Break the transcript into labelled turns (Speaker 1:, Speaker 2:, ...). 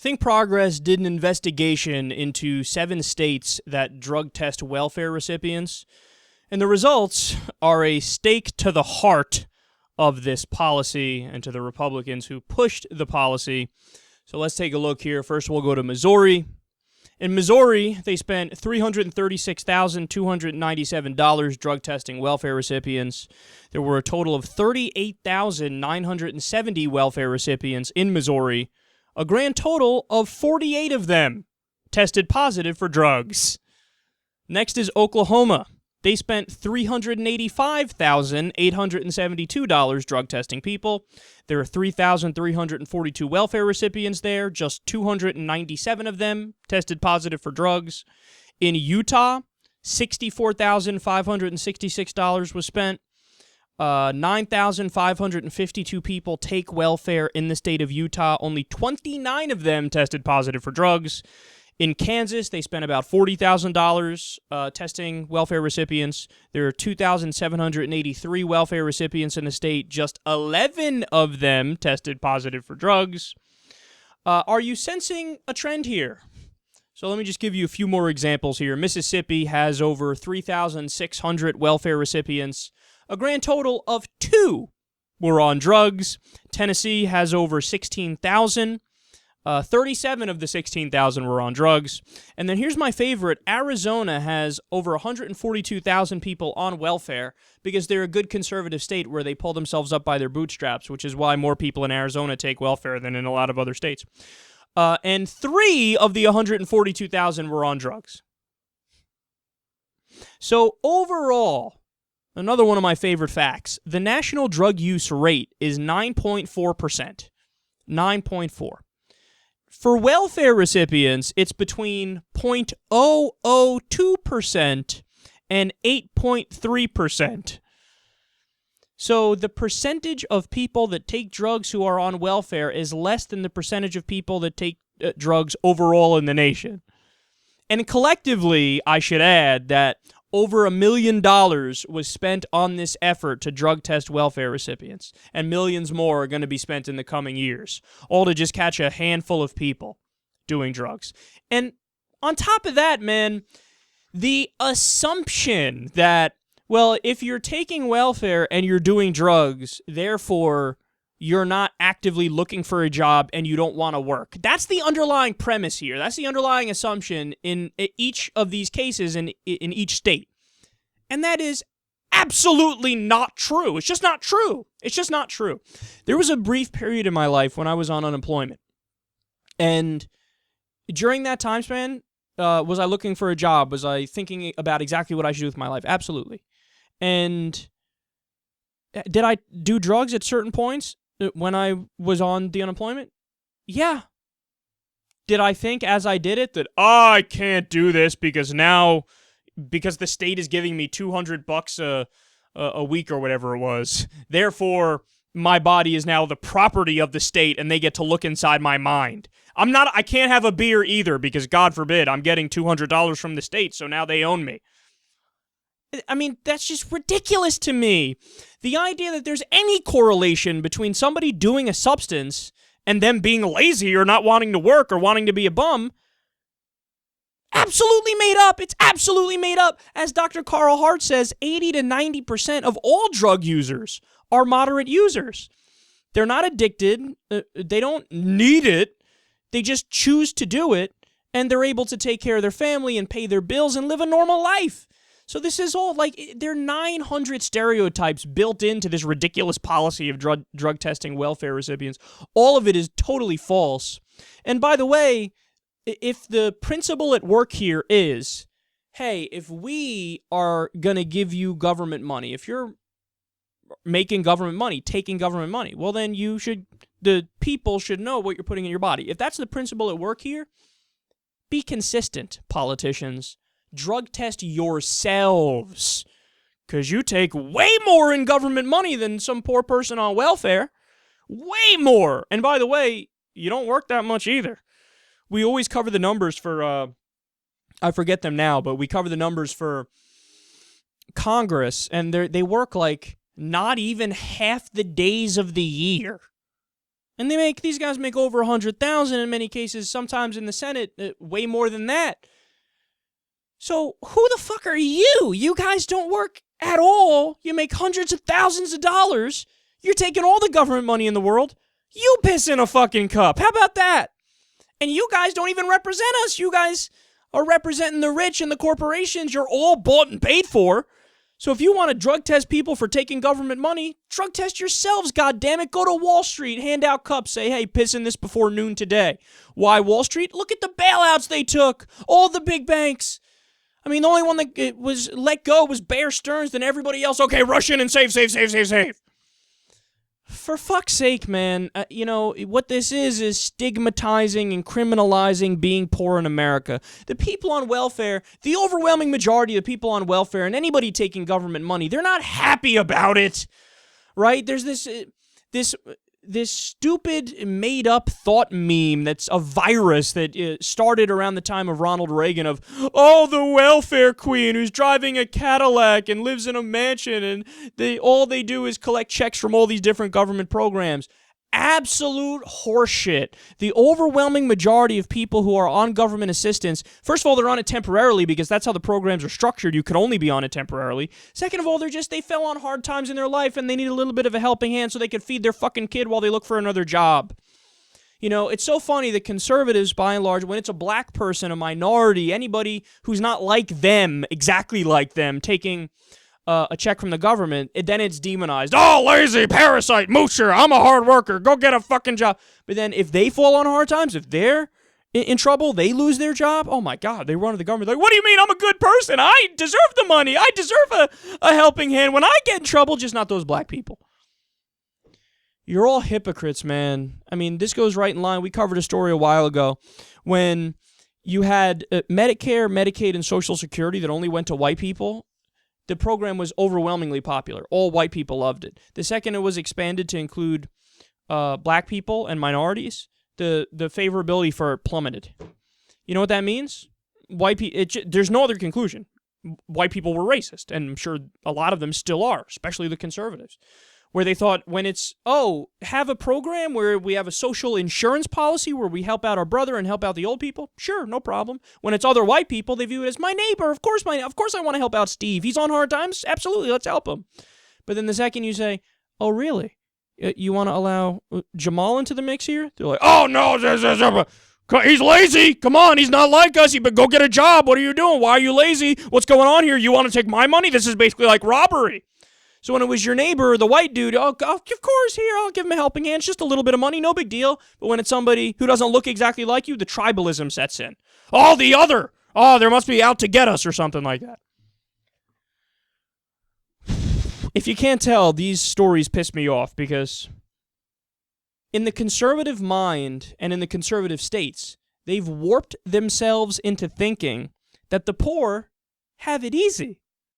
Speaker 1: Think Progress did an investigation into 7 states that drug test welfare recipients, and the results are a stake to the heart of this policy and to the Republicans who pushed the policy. So let's take a look here. First, we'll go to Missouri. In Missouri, they spent $336,297 drug testing welfare recipients. There were a total of 38,970 welfare recipients in Missouri. A grand total of 48 of them tested positive for drugs. Next is Oklahoma. They spent $385,872 drug testing people. There are 3,342 welfare recipients there. Just 297 of them tested positive for drugs. In Utah, $64,566 was spent. 9,552 people take welfare in the state of Utah. Only 29 of them tested positive for drugs. In Kansas, they spent about $40,000 testing welfare recipients. There are 2,783 welfare recipients in the state. Just 11 of them tested positive for drugs. Are you sensing a trend here? So let me just give you a few more examples here. Mississippi has over 3,600 welfare recipients. A grand total of 2 were on drugs. Tennessee has over 16,000. 37 of the 16,000 were on drugs. And then here's my favorite. Arizona has over 142,000 people on welfare because they're a good conservative state where they pull themselves up by their bootstraps, which is why more people in Arizona take welfare than in a lot of other states. And 3 of the 142,000 were on drugs. So overall, another one of my favorite facts, the national drug use rate is 9.4%. 9.4. For welfare recipients, it's between 0.002% and 8.3%. So the percentage of people that take drugs who are on welfare is less than the percentage of people that take drugs overall in the nation. And collectively, I should add that over $1 million was spent on this effort to drug test welfare recipients, and millions more are going to be spent in the coming years, all to just catch a handful of people doing drugs. And on top of that, man, the assumption that, well, if you're taking welfare and you're doing drugs, therefore you're not actively looking for a job and you don't want to work. That's the underlying premise here. That's the underlying assumption in each of these cases in each state. And that is absolutely not true. It's just not true. It's just not true. There was a brief period in my life when I was on unemployment. And during that time span, was I looking for a job? Was I thinking about exactly what I should do with my life? Absolutely. And did I do drugs at certain points when I was on the unemployment? Yeah. Did I think as I did it that, I can't do this because the state is giving me $200 a week or whatever it was, therefore my body is now the property of the state and they get to look inside my mind. I can't have a beer either because, God forbid, I'm getting $200 from the state, so now they own me. I mean, that's just ridiculous to me. The idea that there's any correlation between somebody doing a substance and them being lazy or not wanting to work or wanting to be a bum, absolutely made up. It's absolutely made up. As Dr. Carl Hart says, 80 to 90% of all drug users are moderate users. They're not addicted. They don't need it. They just choose to do it, and they're able to take care of their family and pay their bills and live a normal life. So this is all, like, there are 900 stereotypes built into this ridiculous policy of drug testing welfare recipients. All of it is totally false. And by the way, if the principle at work here is, hey, if we are going to give you government money, if you're making government money, taking government money, well then the people should know what you're putting in your body. If that's the principle at work here, be consistent, politicians. Drug test yourselves, because you take way more in government money than some poor person on welfare. Way more. And by the way, you don't work that much either. We always cover the numbers for, I forget them now, but we cover the numbers for Congress, and they work like not even half the days of the year. And these guys make over 100,000 in many cases, sometimes in the Senate, way more than that. So who the fuck are you? You guys don't work at all. You make hundreds of thousands of dollars. You're taking all the government money in the world. You piss in a fucking cup. How about that? And you guys don't even represent us. You guys are representing the rich and the corporations you're all bought and paid for. So if you want to drug test people for taking government money, drug test yourselves, goddammit. Go to Wall Street, hand out cups, say, hey, piss in this before noon today. Why Wall Street? Look at the bailouts they took. All the big banks. I mean, the only one that was let go was Bear Stearns, then everybody else, okay, rush in and save. For fuck's sake, man, what this is stigmatizing and criminalizing being poor in America. The people on welfare, the overwhelming majority of the people on welfare and anybody taking government money, they're not happy about it, right? There's this stupid made-up thought meme that's a virus that started around the time of Ronald Reagan of, oh, the welfare queen who's driving a Cadillac and lives in a mansion and all they do is collect checks from all these different government programs. Absolute horseshit. The overwhelming majority of people who are on government assistance, first of all, they're on it temporarily because that's how the programs are structured. You can only be on it temporarily. Second of all, they fell on hard times in their life and they need a little bit of a helping hand so they can feed their fucking kid while they look for another job. It's so funny that conservatives, by and large, when it's a black person, a minority, anybody who's not like them, exactly like them, taking a check from the government, then it's demonized. Oh, lazy, parasite, moocher, I'm a hard worker, go get a fucking job. But then if they fall on hard times, if they're in trouble, they lose their job, oh my God, they run to the government like, what do you mean I'm a good person? I deserve the money. I deserve a helping hand when I get in trouble, just not those black people. You're all hypocrites, man. I mean, this goes right in line. We covered a story a while ago when you had Medicare, Medicaid, and Social Security that only went to white people. The program was overwhelmingly popular. All white people loved it. The second it was expanded to include black people and minorities, the favorability for it plummeted. You know what that means? There's no other conclusion. White people were racist, and I'm sure a lot of them still are, especially the conservatives, where they thought when it's, have a program where we have a social insurance policy where we help out our brother and help out the old people? Sure, no problem. When it's other white people, they view it as my neighbor. Of course I want to help out Steve. He's on hard times. Absolutely, let's help him. But then the second you say, oh, really? You want to allow Jamal into the mix here? They're like, oh, no, he's lazy. Come on, he's not like us. But go get a job. What are you doing? Why are you lazy? What's going on here? You want to take my money? This is basically like robbery. So when it was your neighbor, the white dude, of course, here, I'll give him a helping hand. It's just a little bit of money, no big deal. But when it's somebody who doesn't look exactly like you, the tribalism sets in. Oh, the other. Oh, there must be out to get us or something like that. If you can't tell, these stories piss me off because in the conservative mind and in the conservative states, they've warped themselves into thinking that the poor have it easy.